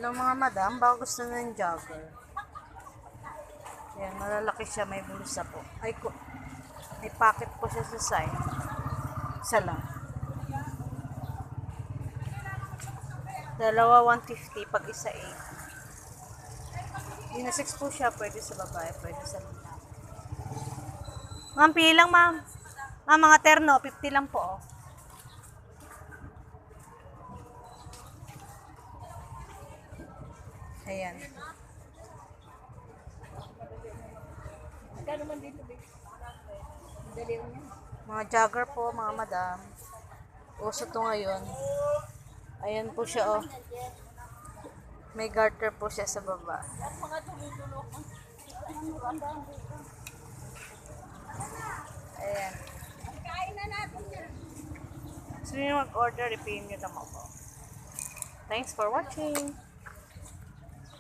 Hello mga madam, baka gusto na ng jogger. Yan, malalaki siya, may bulsa po. May pocket po siya sa side. Isa lang. Dalawa 150, pag isa 8. Unisex po siya, pwede sa babae, pwede sa lalaki. Ma'am, pili lang ma'am. Ma'am, mga terno, 50 lang po. Oh. Ayan. Magkano man dito, babe? Dali mo yan. Mga jogger po, mga madam. Uso to ngayon. Ayan po siya, oh. May garter po siya sa baba. At mga tulog-tulog. Ayan. Kain na natin yan. Gusto nyo mag-order, i-pay nyo naman po. Thanks for watching.